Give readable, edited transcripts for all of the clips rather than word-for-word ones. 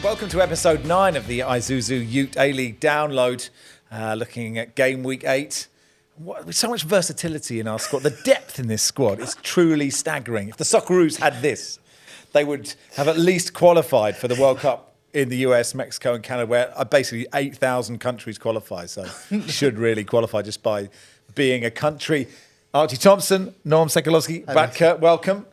Welcome to episode 9 of the Isuzu Ute A-League download, looking at game week 8. With so much versatility in our squad, the depth in this squad is truly staggering. If the Socceroos had this, they would have at least qualified for the World Cup in the US, Mexico and Canada, where basically 8,000 countries qualify. So should really qualify just by being a country. Archie Thompson, Norm Sekulowski, Brad Kurt, welcome.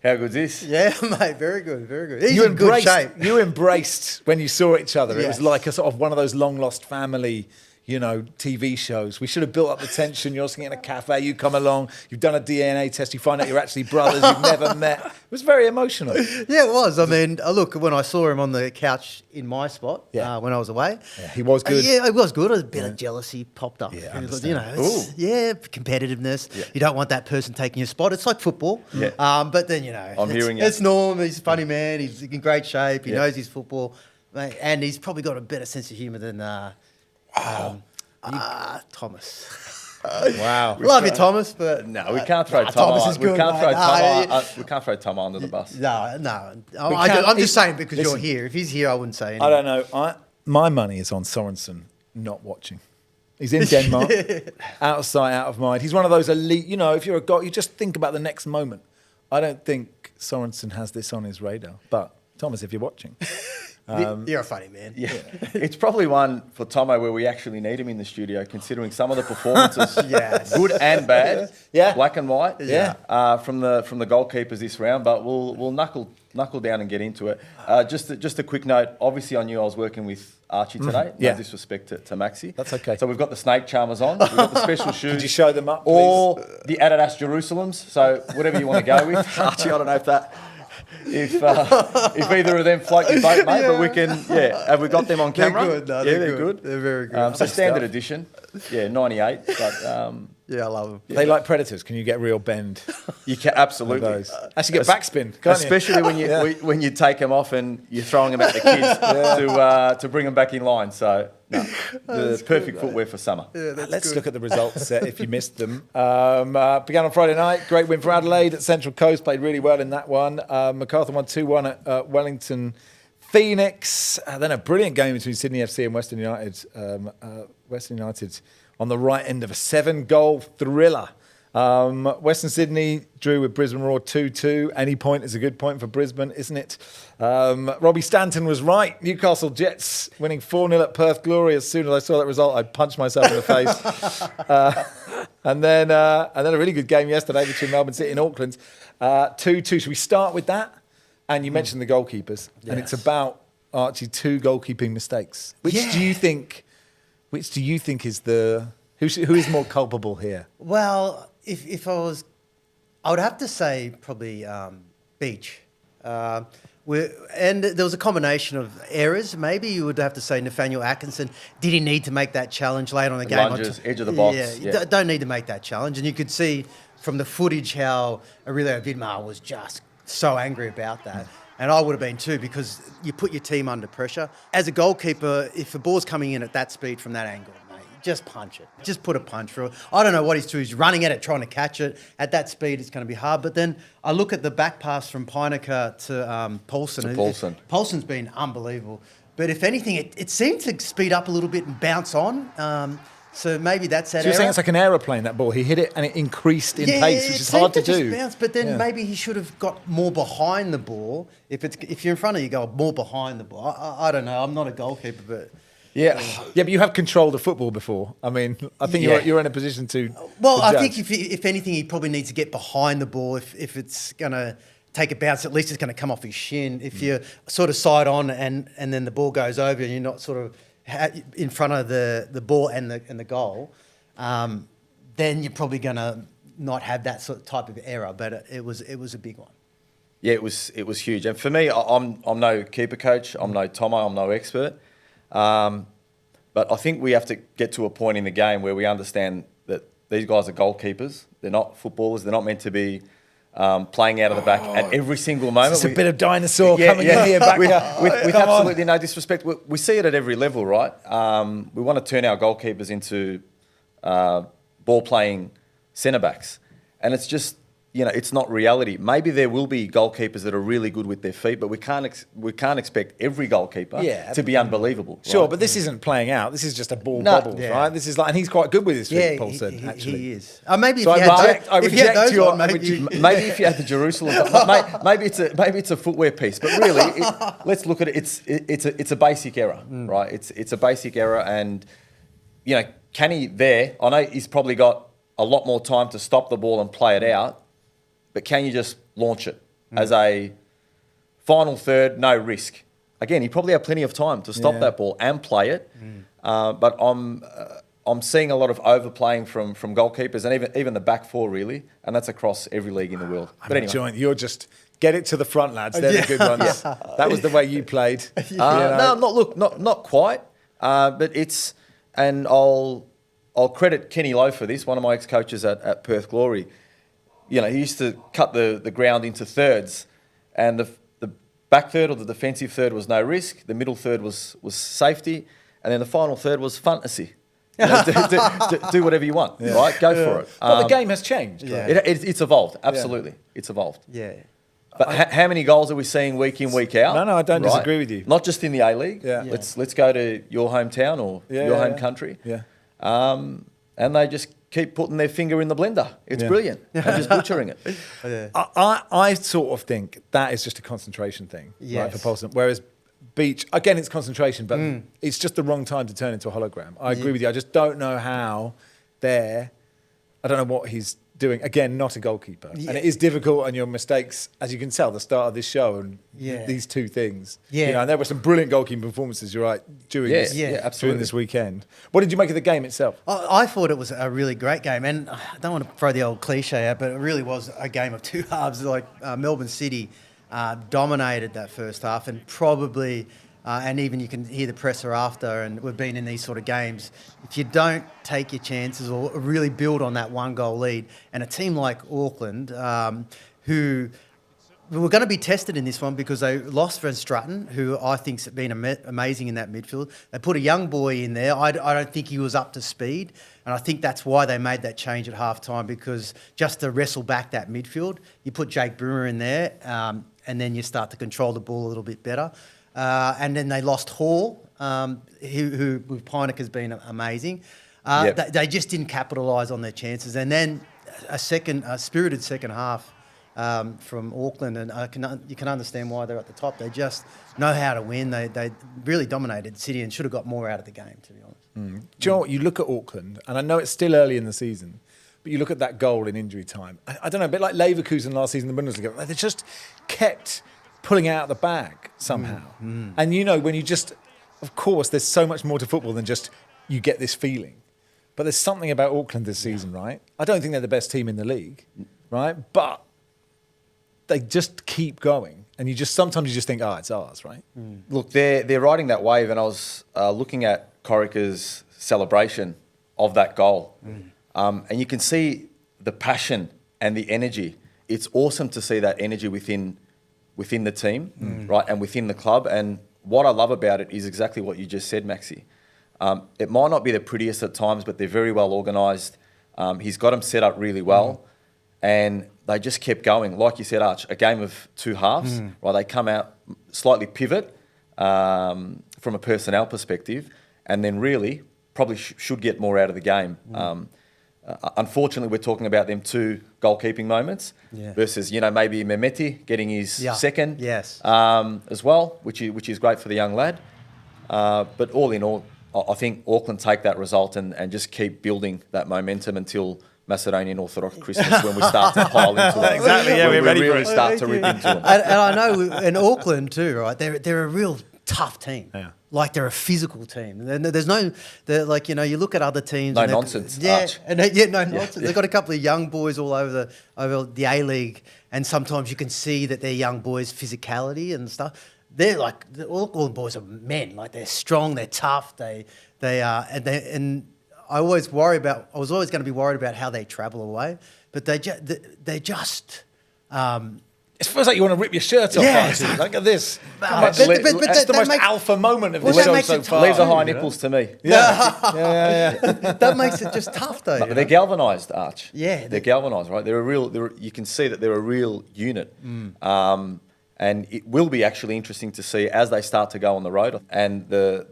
How good is this? Yeah, mate, very good, very good. He's in good shape. You embraced when you saw each other. Yes. It was like a sort of one of those long lost family, TV shows. We should have built up the tension. You're sitting in a cafe, you come along, you've done a DNA test, you find out you're actually brothers you've never met. It was very emotional. Yeah, it was. I mean, look, when I saw him on the couch in my spot when I was away. Yeah, he was good. Yeah, it was good. A bit of jealousy popped up. Yeah, competitiveness. Yeah. You don't want that person taking your spot. It's like football. Yeah. But then, it's Norm. He's a funny man. He's in great shape. He knows his football. Mate, and he's probably got a better sense of humour than Thomas. Wow. Love you, Thomas, but no, we can't throw Tom. Thomas is good. We can't throw Tom under the bus. No. I'm just saying because you're here. If he's here, I wouldn't say anything. I don't know. My money is on Sorensen not watching. He's in Denmark, out of sight, out of mind. He's one of those elite. If you're a guy, you just think about the next moment. I don't think Sorensen has this on his radar. But Thomas, if you're watching. You're a funny man. Yeah. It's probably one for Tomo where we actually need him in the studio, considering some of the performances, good and bad, black and white, from the goalkeepers this round. But we'll knuckle down and get into it. Just a quick note. Obviously, I knew I was working with Archie today. No disrespect to Maxi. That's okay. So we've got the snake charmers on. We've got the special shoes. Could you show them up, please? Or the Adidas Jerusalems. So whatever you want to go with, Archie. I don't know if either of them float your boat, mate, but we can. Yeah, have we got them on camera? They're good. No, they're good. They're very good. So standard edition. Yeah, 98. But I love them. They like Predators. Can you get real bend? You can absolutely. Actually, get backspin, can't especially you? when you take them off and you're throwing them at the kids to bring them back in line. So the perfect footwear for summer. Yeah, let's look at the results if you missed them. Began on Friday night. Great win for Adelaide at Central Coast. Played really well in that one. MacArthur won 2-1 at Wellington Phoenix. Then a brilliant game between Sydney FC and Western United. Western United on the right end of a 7-goal thriller. Western Sydney drew with Brisbane Roar 2-2. Any point is a good point for Brisbane, isn't it? Robbie Stanton was right. Newcastle Jets winning 4-0 at Perth Glory. As soon as I saw that result, I punched myself in the face. And then a really good game yesterday between Melbourne City and Auckland. 2-2. Should we start with that? And you mentioned the goalkeepers. Yes. And it's about, Archie, 2 goalkeeping mistakes. Which do you think is who is more culpable here? Well, if I would have to say probably Beach. And there was a combination of errors. Maybe you would have to say Nathaniel Atkinson. Did he need to make that challenge late on the game? Lunges, edge of the box. Yeah. Don't need to make that challenge. And you could see from the footage how Aurelio Vidmar was just so angry about that. And I would have been too, because you put your team under pressure. As a goalkeeper, if the ball's coming in at that speed from that angle, mate, just punch it. Just put a punch through it. I don't know what he's doing. He's running at it, trying to catch it. At that speed, it's going to be hard. But then I look at the back pass from Peinecker to Paulson. Paulson's been unbelievable. But if anything, it seemed to speed up a little bit and bounce on. So maybe that's that. So you're saying it's like an aeroplane, that ball. He hit it and it increased in pace, which is hard to do. Bounce, but then maybe he should have got more behind the ball. If you're in front of you, go more behind the ball. I don't know. I'm not a goalkeeper, but but you have controlled the football before. I mean, I think you're in a position to. Well, I think if anything, he probably needs to get behind the ball. If it's going to take a bounce, at least it's going to come off his shin. If you're sort of side on and then the ball goes over and you're not sort of in front of the ball and the goal, then you're probably going to not have that sort of type of error. But it was a big one. Yeah, it was huge. And for me, I'm no keeper coach. I'm no Tomo. I'm no expert. But I think we have to get to a point in the game where we understand that these guys are goalkeepers. They're not footballers. They're not meant to be playing out of the back at every single moment. It's a bit of dinosaur coming in here, back with absolutely no disrespect. We see it at every level, right? We want to turn our goalkeepers into ball-playing centre-backs. And it's just it's not reality. Maybe there will be goalkeepers that are really good with their feet, but we can't expect every goalkeeper to be unbelievable. Sure, right? but this isn't playing out. This is just a ball bobbles, right? This is and he's quite good with his feet, Paul said, actually. He is. Maybe so if I reject your... Maybe if you had the Jerusalem... maybe it's a footwear piece, but really, let's look at it. It's a basic error, right? It's a basic error, and, can he there... I know he's probably got a lot more time to stop the ball and play it out, but can you just launch it as a final third, no risk? Again, he probably had plenty of time to stop that ball and play it. But I'm seeing a lot of overplaying from goalkeepers and even the back four, really, and that's across every league in the world. But anyway, you're just get it to the front, lads. They're the good ones. That was the way you played. No, not quite. But it's, and I'll credit Kenny Lowe for this. One of my ex-coaches at Perth Glory. He used to cut the ground into thirds, and the back third or the defensive third was no risk. The middle third was safety, and then the final third was fantasy. Do whatever you want, right? Go for it. But the game has changed. Yeah. Right? It's evolved. Absolutely, it's evolved. Yeah. But how many goals are we seeing week in, week out? No, I don't disagree with you. Not just in the A-League. Yeah. Let's go to your hometown or your home country. Yeah. And they just keep putting their finger in the blender. It's brilliant. And just butchering it. I sort of think that is just a concentration thing, right, for Paulson. Whereas Beach, again, it's concentration, but it's just the wrong time to turn into a hologram. I agree with you. I just don't know how I don't know what he's doing. Again, not a goalkeeper. Yeah. And it is difficult, and your mistakes, as you can tell, the start of this show and these two things. Yeah. And there were some brilliant goalkeeping performances, you're right, during this weekend. What did you make of the game itself? I thought it was a really great game, and I don't want to throw the old cliche out, but it really was a game of two halves. Like Melbourne City dominated that first half, and probably... and even you can hear the presser after, and we've been in these sort of games. If you don't take your chances or really build on that one goal lead, and a team like Auckland, who were going to be tested in this one because they lost Van Strutton, who I think's been amazing in that midfield. They put a young boy in there. I don't think he was up to speed, and I think that's why they made that change at halftime, because just to wrestle back that midfield, you put Jake Brewer in there, and then you start to control the ball a little bit better. And then they lost Hall, who with Pinnock has been amazing. They just didn't capitalise on their chances. And then a spirited second half from Auckland, and you can understand why they're at the top. They just know how to win. They really dominated City and should have got more out of the game, to be honest. Do you know what? You look at Auckland, and I know it's still early in the season, but you look at that goal in injury time. I don't know, a bit like Leverkusen last season in the Bundesliga. They just kept pulling it out of the bag somehow. And when you just, of course, there's so much more to football than just you get this feeling. But there's something about Auckland this season, right? I don't think they're the best team in the league, right? But they just keep going. And sometimes you just think, it's ours, right? Look, they're riding that wave, and I was looking at Corica's celebration of that goal. And you can see the passion and the energy. It's awesome to see that energy within the team, right, and within the club. And what I love about it is exactly what you just said, Maxi. It might not be the prettiest at times, but they're very well organised. He's got them set up really well, and they just kept going. Like you said, Arch, a game of two halves, right? They come out, slightly pivot from a personnel perspective, and then really probably should get more out of the game. Unfortunately, we're talking about them two goalkeeping moments versus, maybe Mehmeti getting his second as well, which is great for the young lad. But all in all, I think Auckland take that result and just keep building that momentum until Macedonian Orthodox Christmas, when we start to pile into it. Exactly, we're ready really start to rip into them. And I know in Auckland too, right? They're a real tough team. Yeah. Like they're a physical team. There's no, you look at other teams. No nonsense. No nonsense. They've got a couple of young boys all over the A-League, and sometimes you can see that they're young boys' physicality and stuff. They're like, the Auckland boys are men. Like they're strong, they're tough. They are, and I was always going to be worried about how they travel away, but they just. It feels like you want to rip your shirt off. Yeah. Archie. Look at this. But That's the that most makes- alpha moment of the that show makes so it far. Leave the high nipples to me. Yeah. that makes it just tough, though. But they're galvanised, Arch. Yeah. They're galvanised, right? You can see that they're a real unit. And it will be actually interesting to see as they start to go on the road and the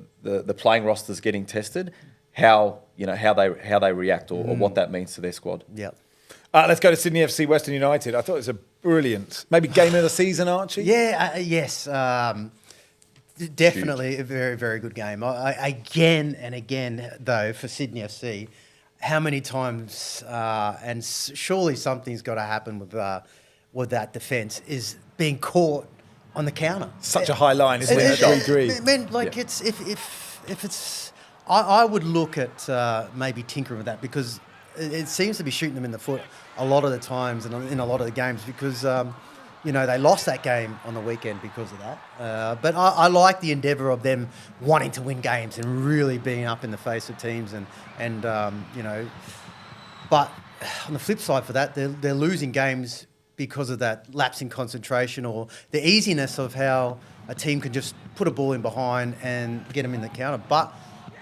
playing rosters getting tested, how they react or what that means to their squad. Yeah. Let's go to Sydney FC, Western United. I thought it was a brilliant, maybe game of the season, Archie. Yeah, yes. Definitely a very, very good game. Again and again, though, for Sydney FC, how many times, and surely something's got to happen with that defence, is being caught on the counter. Such a high line, isn't it? 3-3. Man, like it's if it's, I would look at maybe tinkering with that, because it seems to be shooting them in the foot a lot of the times and in a lot of the games, because they lost that game on the weekend because of that. But I like the endeavour of them wanting to win games and really being up in the face of teams and But on the flip side for that, they're losing games because of that lapse in concentration or the easiness of how a team can just put a ball in behind and get them in the counter. But,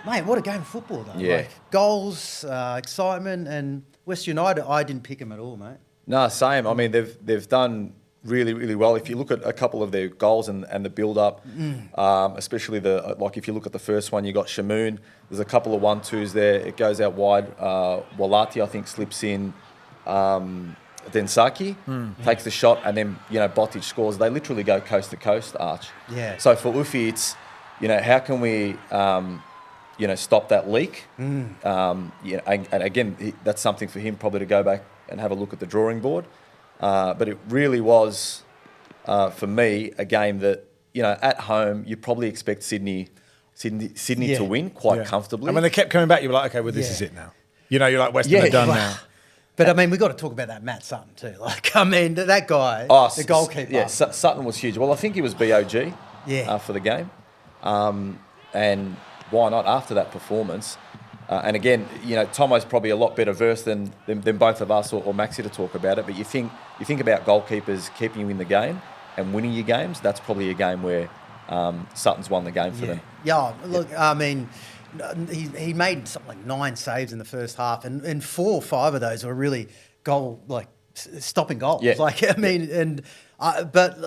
mate, what a game of football, though. Yeah. Like, goals, excitement, and West United, I didn't pick them at all, mate. No, same. I mean, they've done really, really well. If you look at a couple of their goals and the build-up, especially if you look at the first one, you got Shamoon. There's a couple of 1-2s there. It goes out wide. Walati, I think, slips in. Densaki takes the shot, and then Botic scores. They literally go coast to coast, Arch. Yeah. So for Ufi, it's how can we stop that leak? And again, that's something for him probably to go back and have a look at the drawing board. But it really was for me a game that at home you probably expect Sydney to win quite comfortably. And when they kept coming back, you were like, okay, well, this is it now. You're like, Western are done now. But, I mean, we've got to talk about that Matt Sutton too. Like, I mean, that guy, the goalkeeper. Yeah, Sutton was huge. Well, I think he was BOG for the game. And why not after that performance? And again, Tomo's probably a lot better versed than both of us or Maxi to talk about it. But you think about goalkeepers keeping you in the game and winning your games, that's probably a game where Sutton's won the game for them. Yeah, look, I mean, he made something like 9 saves in the first half, and 4 or 5 of those were really stopping goals. Yeah. Like, I mean, but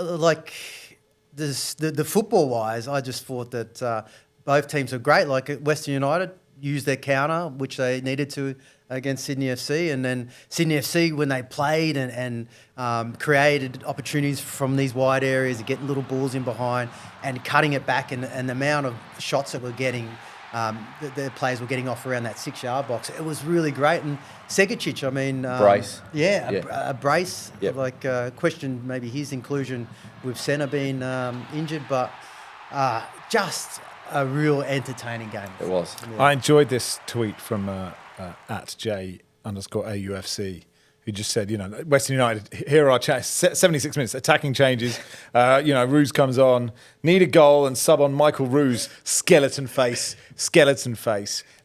the football wise, I just thought that both teams were great. Like Western United used their counter, which they needed to against Sydney FC, and then Sydney FC, when they played and created opportunities from these wide areas, getting little balls in behind and cutting it back, and the amount of shots that we're getting. The players were getting off around that 6-yard box. It was really great. And Segicic, I mean... brace. A brace. Yep. Questioned maybe his inclusion with Senna being injured, but just a real entertaining game. It was. Yeah. I enjoyed this tweet from at J_AUFC, who just said, Western United, here are our 76 minutes, attacking changes. Roos comes on, need a goal and sub on Michael Roos, skeleton face.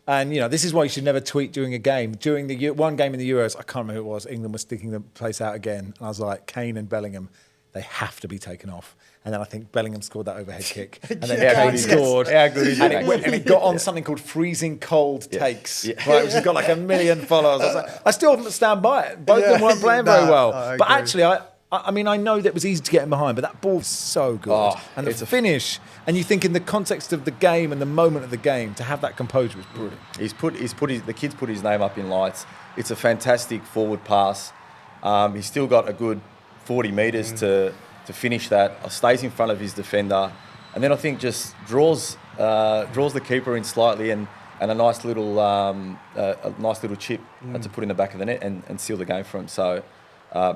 And, this is why you should never tweet during a game. During the one game in the Euros, I can't remember who it was, England was sticking the place out again. And I was like, Kane and Bellingham, they have to be taken off. And then I think Bellingham scored that overhead kick. And then Kane scored. How good is and it got on something called freezing cold takes, right, which has got like 1 million followers. I was like, I still stand by it. Both of them weren't playing very well. But actually, I know that it was easy to get him behind, but that ball's so good. And the finish, and you think in the context of the game and the moment of the game, to have that composure was brilliant. The kid's put his name up in lights. It's a fantastic forward pass. He's still got a good 40 metres to finish that, stays in front of his defender, and then I think just draws the keeper in slightly and a nice little chip to put in the back of the net and seal the game for him. So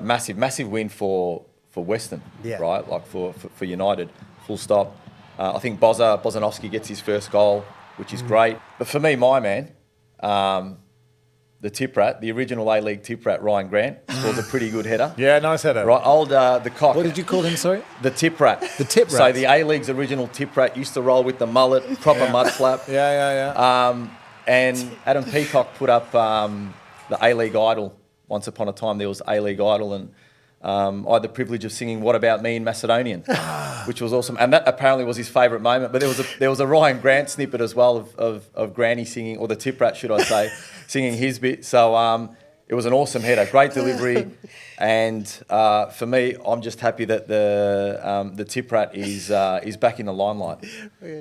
massive win for Western, right? Like for United, full stop. I think Bozanovsky gets his first goal, which is great. But for me, my man, the tip rat, the original A-League tip rat, Ryan Grant, scores a pretty good header. Yeah, nice header. Right, the cock. What did you call him, sorry? The tip rat. The tip rat. So the A-League's original tip rat used to roll with the mullet, proper mud flap. Yeah. And Adam Peacock put up the A-League Idol. Once upon a time, there was A-League Idol, and I had the privilege of singing "What About Me" in Macedonian, which was awesome, and that apparently was his favourite moment. But there was a Ryan Grant snippet as well of Granny singing, or the Tip Rat, should I say, singing his bit. So it was an awesome header, great delivery, and for me, I'm just happy that the Tip Rat is back in the limelight.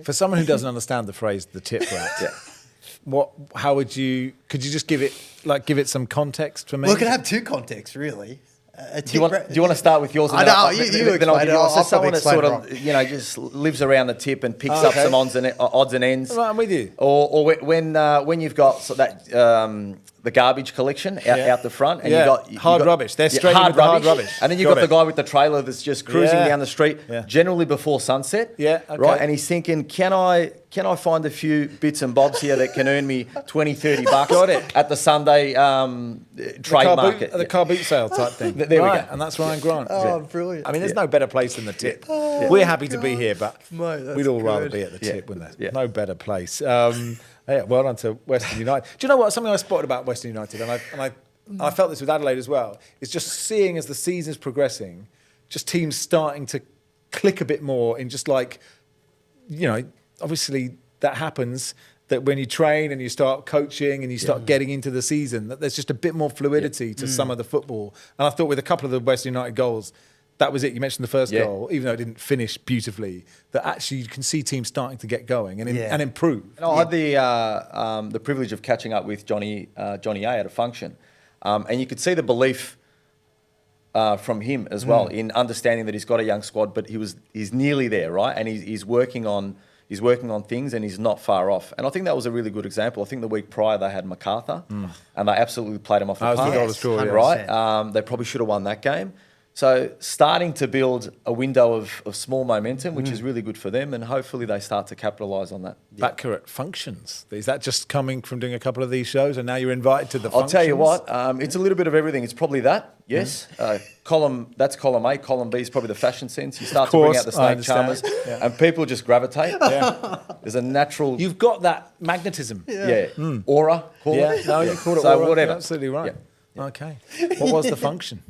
For someone who doesn't understand the phrase "the Tip Rat," how would you? Could you just give it some context for me? Well, it could have two contexts, really. Do you want to start with yours? I know, you explain it. So someone that sort of, just lives around the tip and picks up some odds and ends. Right, I'm with you. Or when you've got that the garbage collection out the front, and you got rubbish. They're straight in with the hard rubbish. And then you've got the guy with the trailer that's just cruising down the street, generally before sunset. Yeah, okay. Right, and he's thinking, can I find a few bits and bobs here that can earn me $20-$30 at the Sunday trade market? The car boot sale type thing. There we go. And that's Ryan Grant. Oh, brilliant. I mean, there's no better place than the Tip. We're happy to be here, but we'd all rather be at the Tip, wouldn't there? No better place. Well done to Western United. Do you know what? Something I spotted about Western United, and I felt this with Adelaide as well, is just seeing as the season's progressing, just teams starting to click a bit more in just like, obviously that happens, that when you train and you start coaching and you start getting into the season, that there's just a bit more fluidity to some of the football. And I thought with a couple of the Western United goals, that was it. You mentioned the first goal, even though it didn't finish beautifully, that actually you can see teams starting to get going and improve. And I had the privilege of catching up with Johnny A at a function, and you could see the belief from him as well in understanding that he's got a young squad, but he's nearly there, right? And he's working on things, and he's not far off. And I think that was a really good example. I think the week prior they had MacArthur, and they absolutely played him off the park. Right? They probably should have won that game. So starting to build a window of small momentum, which is really good for them, and hopefully they start to capitalise on that. Baccarat functions. Is that just coming from doing a couple of these shows, and now you're invited to the functions? I'll tell you what, it's a little bit of everything. It's probably that, yes. That's column A. Column B is probably the fashion sense. You start to bring out the snake charmers, and people just gravitate. There's a natural... You've got that magnetism. Aura, call it. No, you call it so aura. Whatever. You're absolutely right. Okay. What was the function?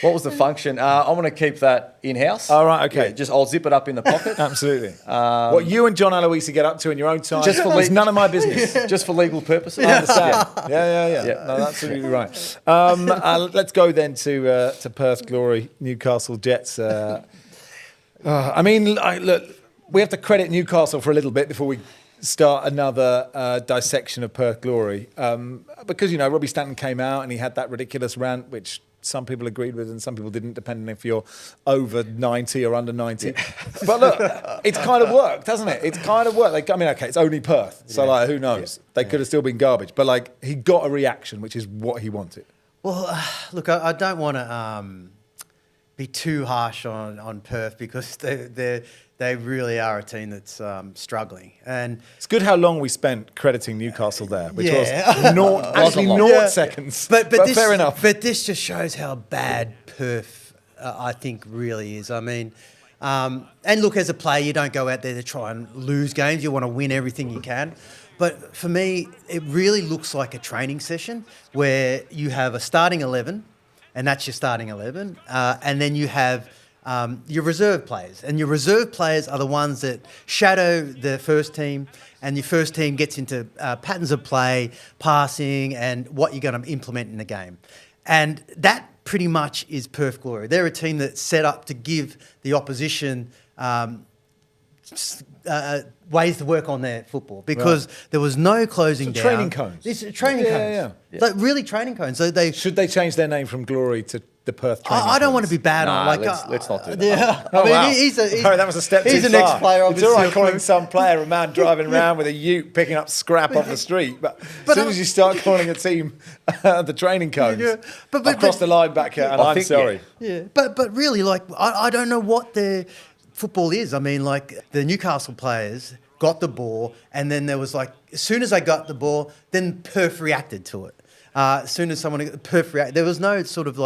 What was the function? I'm going to keep that in-house. All right, okay. I'll zip it up in the pocket. Absolutely. What you and John Aloisi get up to in your own time is none of my business. Just for legal purposes. I understand. Yeah. No, that's absolutely right. Let's go then to Perth Glory, Newcastle Jets. Look, we have to credit Newcastle for a little bit before we start another dissection of Perth Glory. Because, Robbie Stanton came out and he had that ridiculous rant, which some people agreed with and some people didn't, depending if you're over 90 or under 90. But look, it's kind of worked, hasn't it? It's kind of worked. It's only Perth. So, who knows? They could have still been garbage. But, he got a reaction, which is what he wanted. Well, look, I don't want to be too harsh on Perth because they really are a team that's struggling. And it's good how long we spent crediting Newcastle there, which was naught seconds. But this, fair enough. But this just shows how bad Perth, I think, really is. I mean, and look, as a player, you don't go out there to try and lose games. You want to win everything you can. But for me, it really looks like a training session where you have a starting 11, and that's your starting 11, and then you have your reserve players. And your reserve players are the ones that shadow the first team, and your first team gets into patterns of play, passing, and what you're going to implement in the game. And that pretty much is Perth Glory. They're a team that's set up to give the opposition ways to work on their football because there was no closing down. Training cones. It's training cones. Yeah. Like really training cones. So should they change their name from Glory to the Perth training cones? I don't want to be bad on let's not do that. Yeah. That was a step too far. He's an ex-player. It's all right calling some player a man driving around with a ute picking up scrap off the street, but as soon as you start calling a team the training cones, I've crossed the line back here, and I'm sorry. Yeah. But really, I don't know what their football is. I mean, the Newcastle players got the ball, and then there was as soon as they got the ball, then Perth reacted to it. As soon as Perth reacted, there was no sort of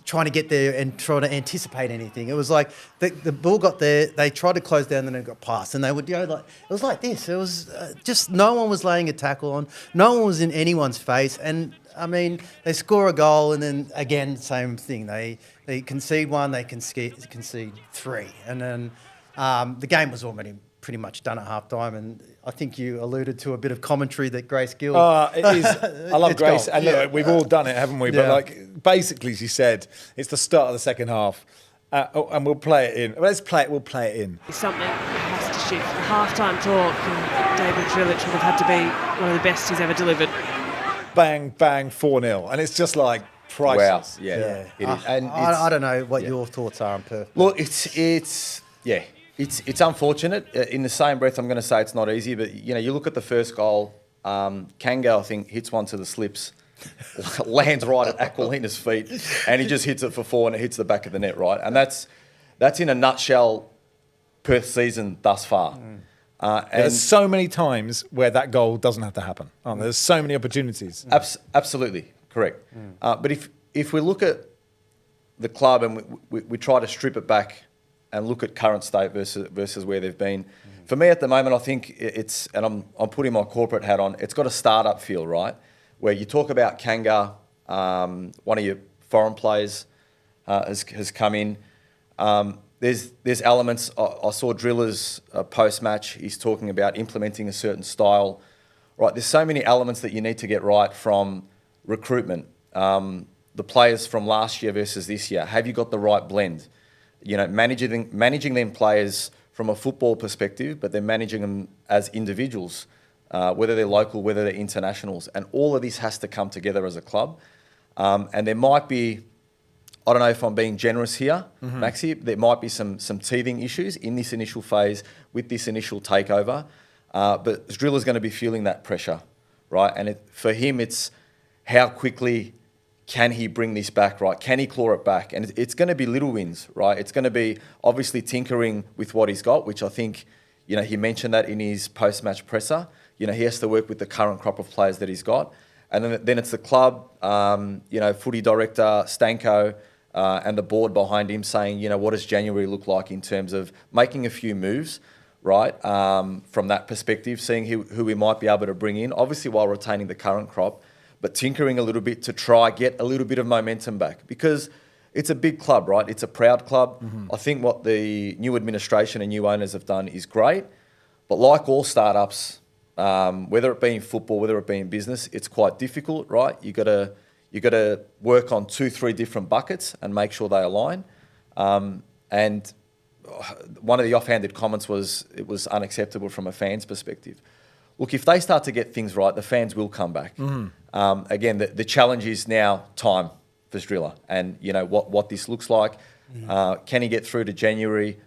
trying to get there and trying to anticipate anything. It was like the ball got there, they tried to close down, then it got passed, and they would, like it was like this. It was just no one was laying a tackle on, no one was in anyone's face, and I mean they score a goal, and then again same thing. They concede one, they concede three, and then the game was already pretty much done at half time, and I think you alluded to a bit of commentary that Grace Gill... it is. I love Grace. And look, we've all done it, haven't we? But like, basically, she said, it's the start of the second half, and we'll play it in. Let's play it, we'll play it in. Something has to shift. The half-time talk, and David Trilic would have had to be one of the best he's ever delivered. Bang, bang, 4-0. And it's just like priceless. Wow, yeah. It is. And I don't know what your thoughts are on Perth. Look, It's unfortunate. In the same breath, I'm going to say it's not easy, but you look at the first goal. Kango, I think, hits one to the slips, lands right at Aquilina's feet, and he just hits it for 4, and it hits the back of the net, right? And that's in a nutshell Perth season thus far. And there's so many times where that goal doesn't have to happen. There's so many opportunities. Absolutely correct. But if we look at the club and we try to strip it back and look at current state versus where they've been. For me at the moment, I think it's, and I'm putting my corporate hat on, it's got a start-up feel, right? Where you talk about Kanga, one of your foreign players has come in. There's elements, I saw Driller's post-match, he's talking about implementing a certain style, right? There's so many elements that you need to get right from recruitment. The players from last year versus this year, have you got the right blend? Managing them players from a football perspective, but then managing them as individuals, whether they're local, whether they're internationals. And all of this has to come together as a club. And there might be, I don't know if I'm being generous here, Maxie, there might be some teething issues in this initial phase with this initial takeover. But Driller's going to be feeling that pressure, right? And for him, it's how quickly can he bring this back, right? Can he claw it back? And it's going to be little wins, right? It's going to be obviously tinkering with what he's got, which I think, he mentioned that in his post-match presser. He has to work with the current crop of players that he's got. And then it's the club, footy director, Stanko, and the board behind him saying, what does January look like in terms of making a few moves, right? From that perspective, seeing who we might be able to bring in, obviously while retaining the current crop, but tinkering a little bit to try get a little bit of momentum back, because it's a big club, right? It's a proud club. I think what the new administration and new owners have done is great, but like all startups, whether it be in football, whether it be in business, it's quite difficult, right? You got to work on 2-3 different buckets and make sure they align. And one of the offhanded comments was it was unacceptable from a fan's perspective. Look, if they start to get things right, the fans will come back. Again, the challenge is now time for Driller, and what this looks like. Can he get through to January,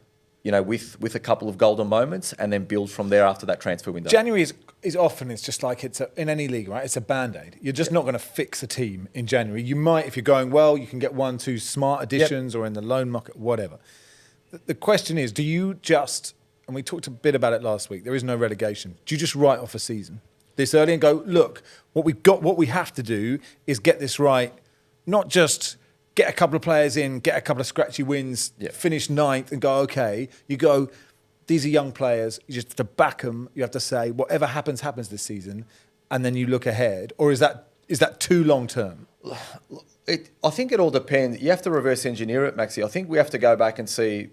with a couple of golden moments, and then build from there after that transfer window? January is often, it's just like in any league, right? It's a band-aid. You're just not going to fix a team in January. You might, if you're going well, you can get 1-2 smart additions or in the loan market, whatever. The question is, do you just, and we talked a bit about it last week, there is no relegation. Do you just write off a season this early and go, look, what we have to do is get this right, not just get a couple of players in, get a couple of scratchy wins, finish 9th and go, okay. You go, these are young players, you just have to back them, you have to say, whatever happens this season, and then you look ahead? Or is that too long term? I think it all depends. You have to reverse engineer it, Maxie. I think we have to go back and see,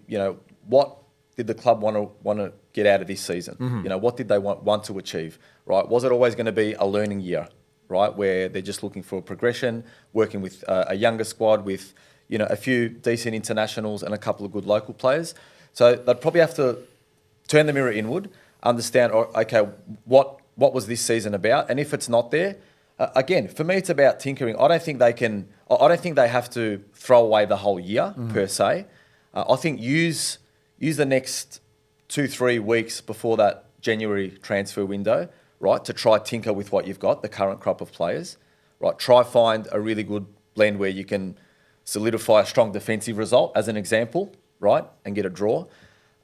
what did the club want to get out of this season? What did they want to achieve, right? Was it always going to be a learning year, right, where they're just looking for a progression, working with a younger squad with, a few decent internationals and a couple of good local players? So they'd probably have to turn the mirror inward, understand, okay, what was this season about? And if it's not there, again, for me, it's about tinkering. I don't think they have to throw away the whole year per se. I think use the next 2-3 weeks before that January transfer window, right, to try tinker with what you've got, the current crop of players, right? Try find a really good blend where you can solidify a strong defensive result, as an example, right, and get a draw.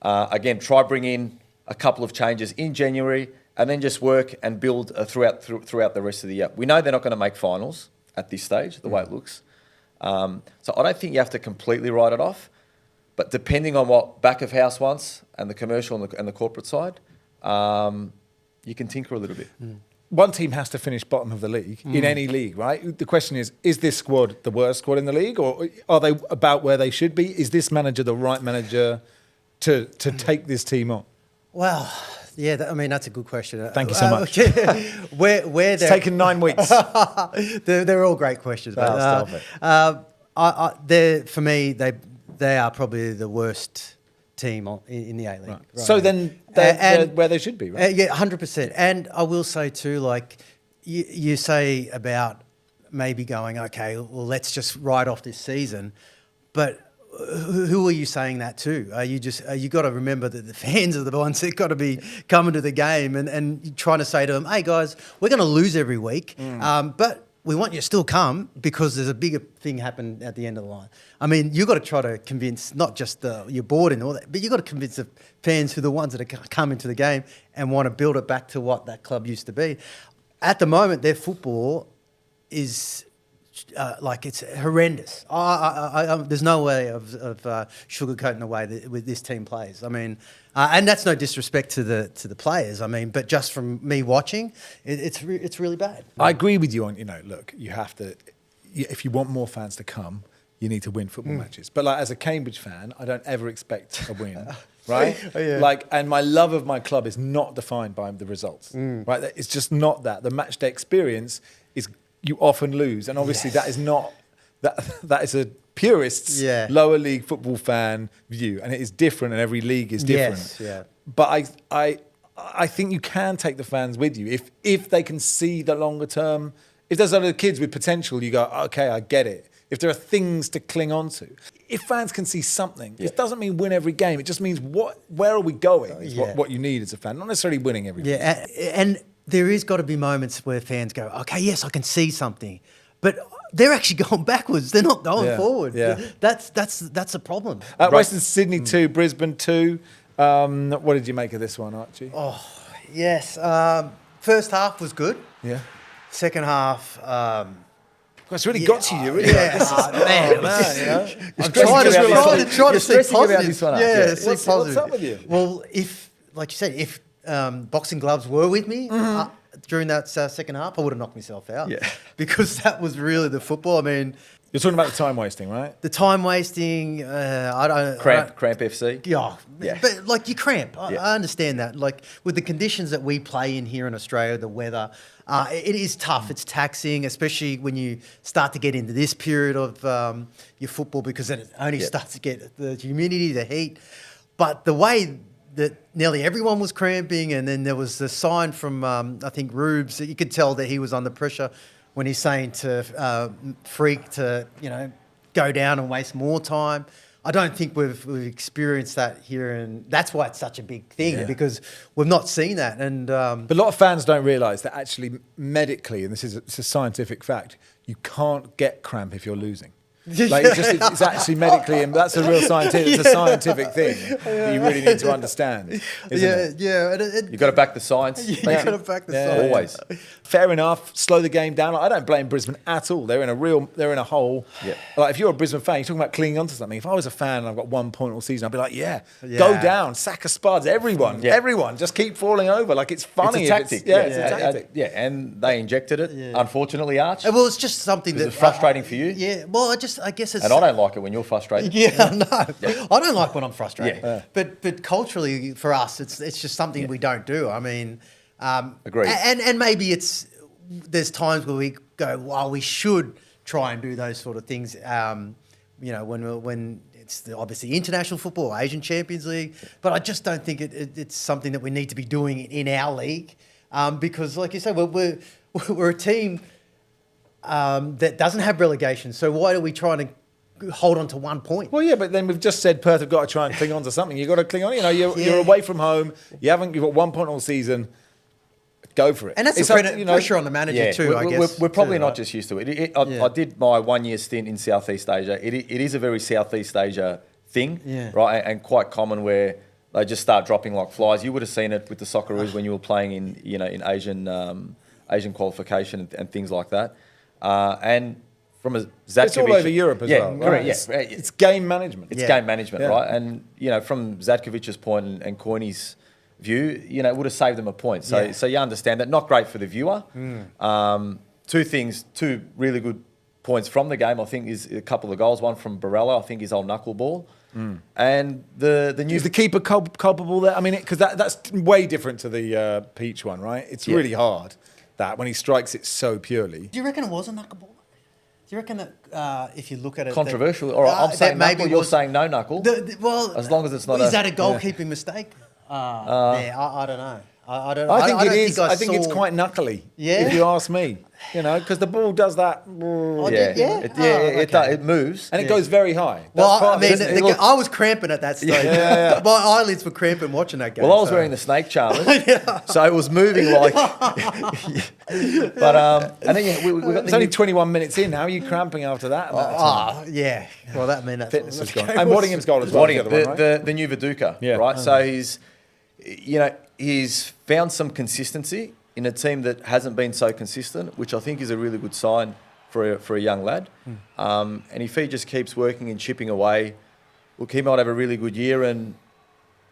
Again, try bring in a couple of changes in January, and then just work and build throughout the rest of the year. We know they're not going to make finals at this stage, the way it looks. So I don't think you have to completely write it off, but depending on what back of house wants and the commercial and the corporate side, you can tinker a little bit. One team has to finish bottom of the league in any league, right? The question is this squad the worst squad in the league, or are they about where they should be? Is this manager the right manager to take this team on? Well, yeah, that's a good question. Thank you so much. where it's taken 9 weeks. they're all great questions. Stop it. For me, they are probably the worst team in the A-League. Right. So then they're where they should be, right? Yeah, 100%. And I will say too, like you say about maybe going, okay, well, let's just write off this season. But who are you saying that to? You got to remember that the fans are the ones that got to be coming to the game and trying to say to them, hey guys, we're going to lose every week, but we want you to still come because there's a bigger thing happen at the end of the line. I mean, you've got to try to convince not just your board and all that, but you've got to convince the fans who are the ones that are coming to the game and want to build it back to what that club used to be. At the moment, their football is it's horrendous. There's no way of sugarcoating the way that this team plays. I mean, and that's no disrespect to the players. I mean, but just from me watching, it's really bad. I agree with you on, look, you have to, if you want more fans to come, you need to win football matches. But as a Cambridge fan, I don't ever expect a win. Right? And my love of my club is not defined by the results. Right? It's just not that. The match day experience is you often lose, and obviously that is not that is a purist's lower league football fan view, and it is different, and every league is different. But I think you can take the fans with you if they can see the longer term. If there's other kids with potential, you go, okay, I get it. If there are things to cling on to, if fans can see something, it doesn't mean win every game. It just means where are we going is what you need as a fan, not necessarily winning every game. And there is got to be moments where fans go, okay, yes, I can see something, but they're actually going backwards. They're not going forward. That's a problem. Western Sydney 2, Brisbane 2. What did you make of this one, Archie? Oh, yes. First half was good. Yeah. Second half. It's really got to you, really. Man. I'm trying to see positive. See positive. What's up with you? Well, like you said, if boxing gloves were with me during that second half, I would have knocked myself out. Yeah. Because that was really the football. I mean, you're talking about the time wasting, right? The time wasting. I don't. Cramp FC. Yeah. But you cramp. I understand that. Like with the conditions that we play in here in Australia, the weather, it is tough. It's taxing, especially when you start to get into this period of your football, because then it only starts to get the humidity, the heat. But the way that nearly everyone was cramping, and then there was the sign from I think Rubes that you could tell that he was under pressure when he's saying to Freak to go down and waste more time. I don't think we've experienced that here, and that's why it's such a big thing because we've not seen that. And but a lot of fans don't realise that actually medically, and it's a scientific fact, you can't get cramp if you're losing. It's actually medically, and that's a real scientific thing that you really need to understand. You've got to back the science. You've got to back the science. Always. Fair enough. Slow the game down. I don't blame Brisbane at all. They're in a hole. Yeah. If you're a Brisbane fan, you're talking about clinging onto something. If I was a fan and I've got 1 point all season, I'd be like, go down, sack of spuds, everyone, just keep falling over. It's funny. It's a tactic. It's a tactic. And they injected it. Yeah. Unfortunately, Arch. Well, it's just something that's frustrating for you. Yeah. Well, I guess it's. And I don't like it when you're frustrated. Yeah, no. I don't like when I'm frustrated. Yeah. But culturally, for us, it's just something we don't do. I mean, agreed. And maybe there's times where we go, well, we should try and do those sort of things. When it's obviously international football, Asian Champions League, but I just don't think it's something that we need to be doing in our league, because, like you say, we're a team that doesn't have relegation. So why are we trying to hold on to 1 point? Well, yeah, but then we've just said Perth have got to try and cling on to something. You've got to cling on. You're away from home. You've got 1 point all season. Go for it. And that's pressure on the manager too, I guess. We're probably not just used to it. I did my 1 year stint in Southeast Asia. It is a very Southeast Asia thing, right? And quite common where they just start dropping like flies. You would have seen it with the Socceroos when you were playing in Asian qualification and things like that. And from a Zatkovic. It's all over Europe as well. Correct. Right? It's game management. It's game management, right? And from Zatkovic's point and Coiney's view, it would have saved them a point. So you understand that. Not great for the viewer. Two really good points from the game, I think, is a couple of goals. One from Barella, I think, his old knuckleball. And the new... Is the keeper culpable there? I mean, because that's way different to the Peach one, right? It's really hard, that, when he strikes it so purely. Do you reckon it was a knuckleball? Do you reckon that if you look at it... Controversial. Or I'm saying knuckle, you're saying no knuckle. Well, as long as it's not Is that a goalkeeping mistake? I don't know. I think it is. I think it's quite knuckly, if you ask me. Because the ball does that. It moves. And it goes very high. Well, I mean, I was cramping at that stage. My eyelids were cramping watching that game. Well, I was wearing the snake charmers, so it was moving like... But, and then we got it's only 21 minutes in. How are you cramping after that? Yeah. Well, that means that's... Fitness has gone. And Waddingham's goal as well. The new Viduka, right? So he's found some consistency in a team that hasn't been so consistent, which I think is a really good sign for a young lad. And if he just keeps working and chipping away, look, he might have a really good year. And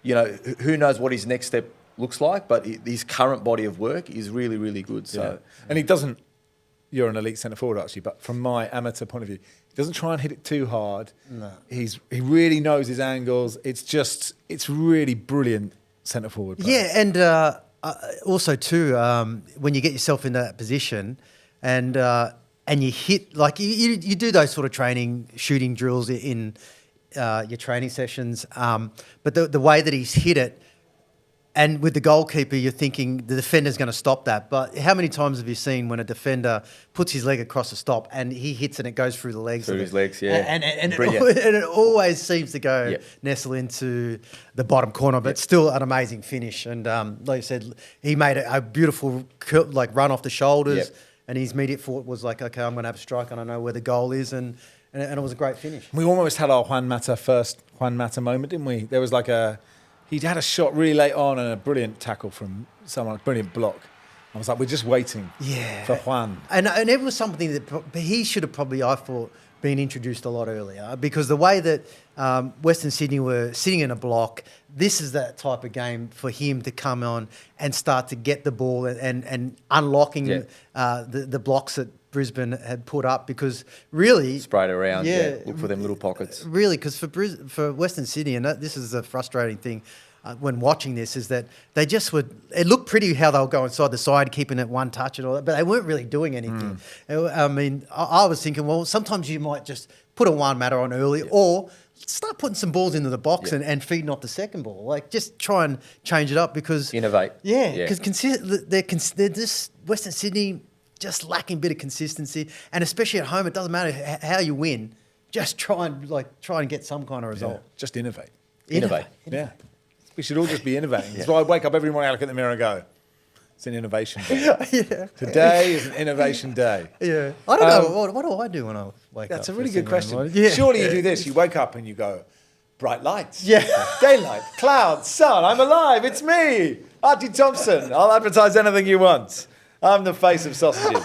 who knows what his next step looks like? But his current body of work is really, really good. So, and he doesn't. You're an elite centre forward, actually, but from my amateur point of view, he doesn't try and hit it too hard. No, he really knows his angles. It's really brilliant centre forward play. Yeah, and also too, when you get yourself in that position, and you hit, like you do those sort of shooting drills in your training sessions, but the way that he's hit it, and with the goalkeeper, you're thinking the defender's going to stop that. But how many times have you seen when a defender puts his leg across a stop and he hits and it goes through the legs? Through his legs, yeah. And it always seems to go nestle into the bottom corner, but still an amazing finish. And like I said, he made a beautiful run off the shoulders, and his immediate thought was like, okay, I'm going to have a strike and I know where the goal is. And it was a great finich. We almost had our Juan Mata moment, didn't we? There was he'd had a shot really late on and a brilliant tackle from someone, a brilliant block. I was like, we're just waiting for Juan. And it was something that he should have probably, I thought, been introduced a lot earlier, because the way that Western Sydney were sitting in a block, this is that type of game for him to come on and start to get the ball and unlocking the blocks that Brisbane had put up, because really... Sprayed around, look for them little pockets. Really, because for Western Sydney, and this is a frustrating thing when watching this, is that they just would... It looked pretty how they were going side to side, keeping it one touch and all that, but they weren't really doing anything. I mean, I was thinking, well, sometimes you might just put a one matter on early or start putting some balls into the box and feeding off the second ball. Like, just try and change it up, because... Innovate. Yeah, because they're just... Western Sydney... just lacking a bit of consistency, and especially at home, it doesn't matter how you win. Just try and get some kind of result. Just innovate. Innovate. Yeah, we should all just be innovating. That's why I wake up every morning, I look at the mirror and go, "It's an innovation day. Today is an innovation day." Yeah, I don't know what do I do when I wake up. That's a really good question. Surely you do this. You wake up and you go, bright lights. Yeah. Daylight, clouds, sun. I'm alive. It's me, Archie Thompson. I'll advertise anything you want. I'm the face of sausages.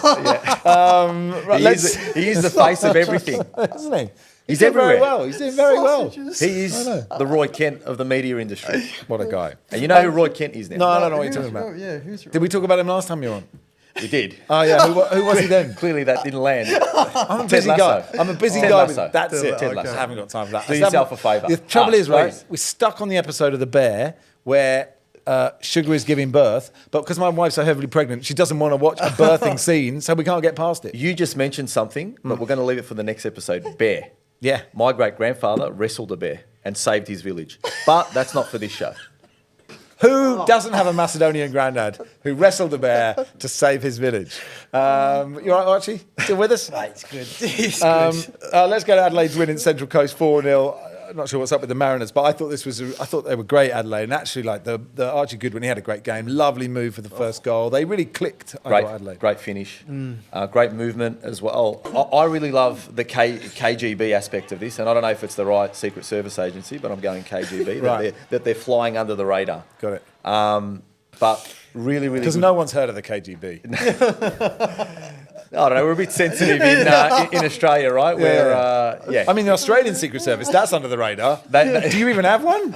He is the face of everything, isn't he? He's everywhere. Very well. He's doing very well. He is the Roy Kent of the media industry. What a guy. And you know who Roy Kent is now? No, I don't know what you're talking about. Yeah, who's Did we talk about him last time you were on? We did. Oh, yeah. Who was he then? Clearly that didn't land. I'm a busy guy. I'm a busy guy. That's it. Ted Lasso. I haven't got time for that. Do yourself a favour. The trouble is, right, we're stuck on the episode of The Bear where Sugar is giving birth, but because my wife's so heavily pregnant, she doesn't want to watch a birthing scene, so we can't get past it. You just mentioned something, but we're going to leave it for the next episode. Bear. Yeah. My great-grandfather wrestled a bear and saved his village. But that's not for this show. Who doesn't have a Macedonian granddad who wrestled a bear to save his village? You all right, Archie? Still with us? Right, it's good. It's good. Let's go to Adelaide's win in Central Coast 4-0. I'm not sure what's up with the Mariners, but I thought they were great, Adelaide. And actually, like the Archie Goodwin, he had a great game. Lovely move for the first goal. They really clicked. Adelaide. Great finish. Great movement as well. I really love the KGB aspect of this, and I don't know if it's the right Secret Service agency, but I'm going KGB. Right. that they're flying under the radar. Got it. But really, really, because no one's heard of the KGB. don't know. We're a bit sensitive in Australia, right? I mean, the Australian Secret Service, that's under the radar. Do you even have one?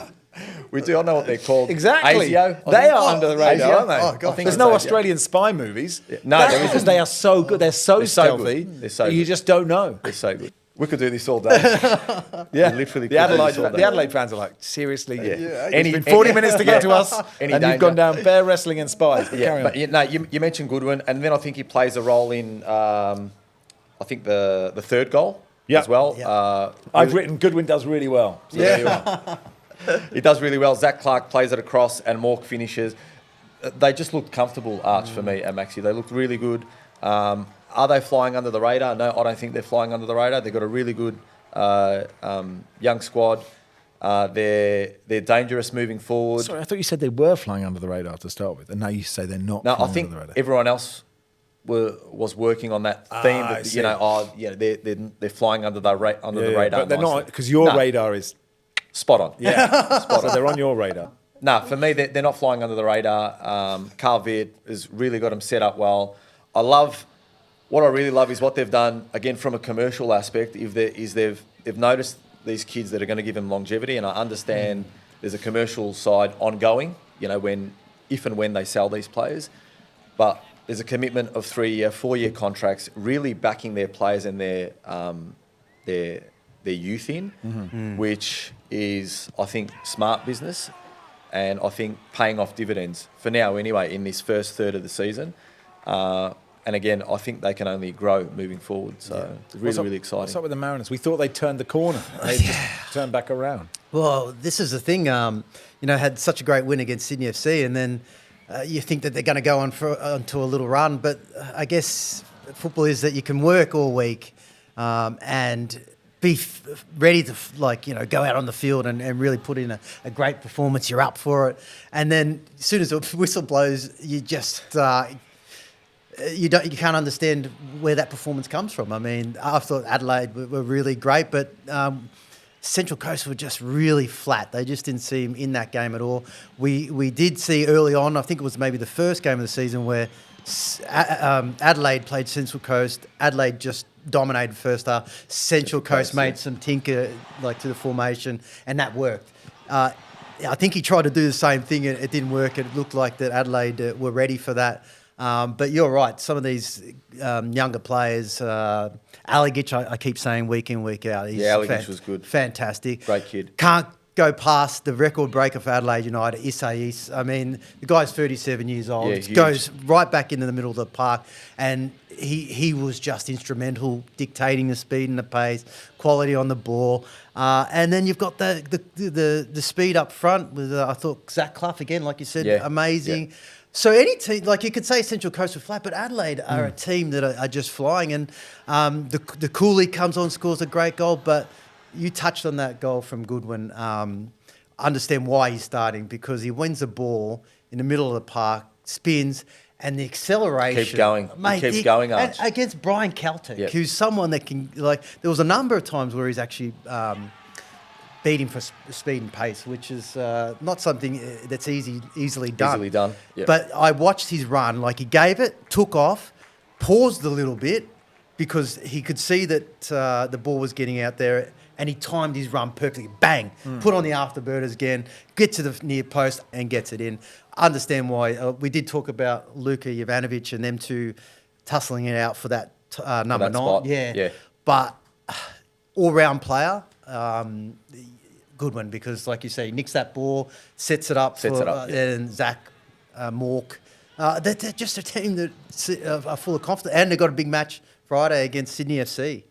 We do. I know what they're called. Exactly. ASIO, they are under the radar, aren't they? Oh, God. There's no Australian spy movies. Yeah. No, that's there isn't. because they are so good. They're so stealthy. They're so you good. just don't know. They're so good. We could do this all day. Yeah, literally. The Adelaide fans are like, seriously. Yeah. It's been 40 minutes to get to us, and danger. you've gone down bear wrestling and spies. Yeah, but you mentioned Goodwin, and then I think he plays a role in, I think the third goal as well. Yeah. I've written Goodwin does really well. So there you are. He does really well. Zach Clark plays it across, and Mork finishes. They just looked comfortable, Arch, for me, at Maxi. They looked really good. Are they flying under the radar? No, I don't think they're flying under the radar. They've got a really good young squad. They're dangerous moving forward. Sorry, I thought you said they were flying under the radar to start with, and now you say they're not. No, I flying think under the radar. everyone else was working on that theme. That, they're flying under the radar. But they're not, because your radar is spot on. Yeah, spot on. So they're on your radar. No, for me, they're not flying under the radar. Carl Viet has really got them set up well. What I really love is what they've done, again, from a commercial aspect, they've noticed these kids that are going to give them longevity, and I understand there's a commercial side ongoing, if and when they sell these players, but there's a commitment of 3-year, 4-year contracts, really backing their players and their youth in, which is, I think, smart business, and I think paying off dividends, for now anyway, in this first third of the season. And again, I think they can only grow moving forward. So it's really exciting. What's up with the Mariners? We thought they turned the corner. They just turned back around. Well, this is the thing. Had such a great win against Sydney FC, and then you think that they're going to go onto a little run. But I guess football is that you can work all week and be ready to go out on the field and really put in a great performance. You're up for it, and then as soon as the whistle blows, you just. You can't understand where that performance comes from. I mean, I thought Adelaide were really great, but Central Coast were just really flat. They just didn't seem in that game at all. We did see early on, I think it was maybe the first game of the season, where Adelaide played Central Coast. Adelaide just dominated first half. Central Coast made some tinker to the formation, and that worked. I think he tried to do the same thing. It didn't work. It looked like that Adelaide were ready for that. But you're right. Some of these younger players, Aligic, I keep saying week in, week out. Aligic was good. Fantastic. Great kid. Can't go past the record breaker for Adelaide United, Isais. I mean, the guy's 37 years old. Yeah, goes right back into the middle of the park, and he was just instrumental, dictating the speed and the pace, quality on the ball. And then you've got the speed up front with, I thought, Zach Clough again, like you said, amazing. Yeah. So any team, you could say Central Coast were flat, but Adelaide are a team that are just flying. And the Cooley comes on, scores a great goal. But you touched on that goal from Goodwin. Understand why he's starting, because he wins the ball in the middle of the park, spins, and the acceleration. Keep going. Mate, keeps going, Arch. Against Brian Celtic, who's someone that can, there was a number of times where he's actually... beat him for speed and pace, which is not something that's easily done. Easily done, yep. But I watched his run. He gave it, took off, paused a little bit because he could see that the ball was getting out there, and he timed his run perfectly. Bang! Put on the afterburners again, get to the near post and gets it in. Understand why. We did talk about Luka Jovanovic and them two tussling it out for that number 9. Spot. Yeah. But all-round player. Good one, because, like you say, he nicks that ball, sets it up, and Zach, Mork. They're just a team that are full of confidence, and they've got a big match Friday against Sydney FC.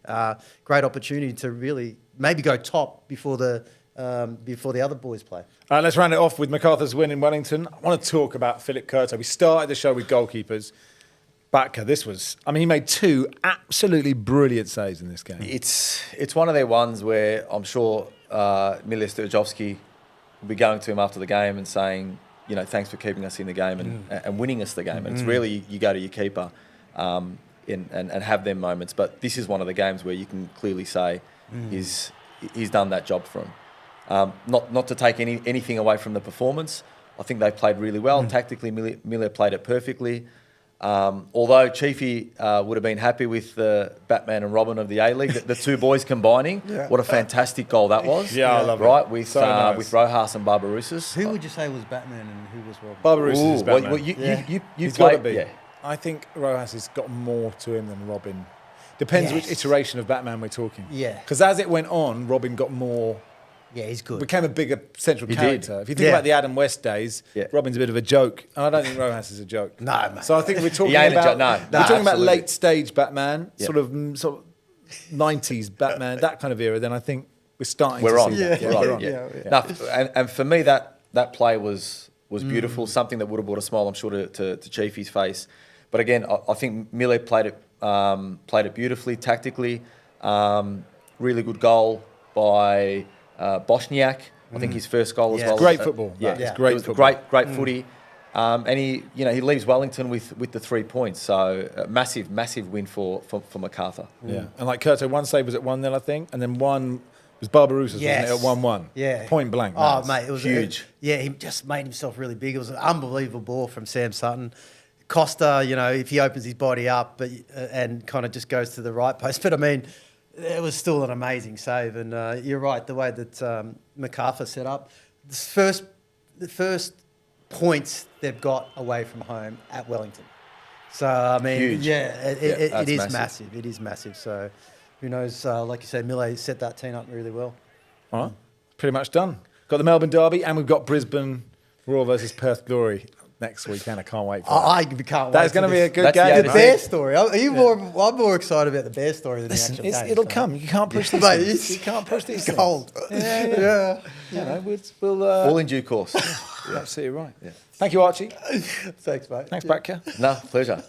Great opportunity to really maybe go top before the other boys play. All right, let's round it off with MacArthur's win in Wellington. I want to talk about Philip Curto. We started the show with goalkeepers. Batka, he made 2 absolutely brilliant saves in this game. It's one of their ones where I'm sure Milja Sturjovski will be going to him after the game and saying, thanks for keeping us in the game and winning us the game. And it's really, you go to your keeper and have them moments. But this is one of the games where you can clearly say he's done that job for him. Not to take anything away from the performance. I think they played really well. Tactically, Milja played it perfectly. Although Chiefy would have been happy with the Batman and Robin of the A-League, the two boys combining, what a fantastic goal that was. Yeah, I love it. Right, with So nice. with Rojas and Barbarouses. Who would you say was Batman and who was Robin? Barbarouses is Batman. Well, you He's got to played, be. yeah. I think Rojas has got more to him than Robin. Depends which iteration of Batman we're talking. Yeah. Because as it went on, Robin got more... Yeah, he's good. Became a bigger central He character. did. If you think about the Adam West days, Yeah. Robin's a bit of a joke. And I don't think Rojas is a joke. No, mate. So I think we're talking He ain't a about... joke, no. We're No, talking about absolutely. late stage Batman, Yeah. sort of 90s Batman, that kind of era, then I think we're starting We're to on. see that. We're on. we're on. Yeah. No, and for me, that play was beautiful. Something that would have brought a smile, I'm sure, to Chiefy's face. But again, I think Mille played it beautifully, tactically. Really good goal by Bosniak. I think his first goal as Yeah. well. Great football. Yeah, It's great it was football. great footy. And he leaves Wellington with the 3 points. So massive win for MacArthur. Yeah. And like Curto, one save was at 1-0, I think, and then one was Barbarouses, Yes. wasn't it, at 1-1? Yeah. Point blank. Oh, man. mate, it was huge. He just made himself really big. It was an unbelievable ball from Sam Sutton. Costa, if he opens his body up and kind of just goes to the right post. But, I mean, it was still an amazing save. And you're right, the way that MacArthur set up. The first points they've got away from home at Wellington. So, I mean, Huge. it That's is massive. massive. It is massive. So, who knows, like you said, Mille set that team up really well. All right. Pretty much done. Got the Melbourne Derby, and we've got Brisbane Roar versus Perth Glory next weekend. I can't wait for that. I can't wait. That's going to be a good That's game. The Yeah, bear story. I'm more excited about the bear story than Listen, the actual game. it'll so. come. You can't push these Mate, things. it's You can't push these things. Cold. Yeah. You know, we'll All in due course. you're absolutely right. Yeah. Thank you, Archie. Thanks, mate. Thanks, Batka. No, pleasure.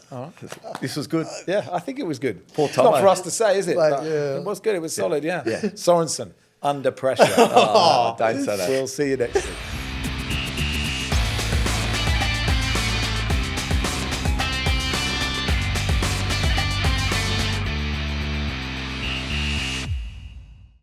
This was good. Yeah, I think it was good. Poor It's not Tomo. for us to say, is it? Mate, But yeah. It was good. It was solid, yeah. Yeah. Sorensen, under pressure. Don't say that. We'll see you next week.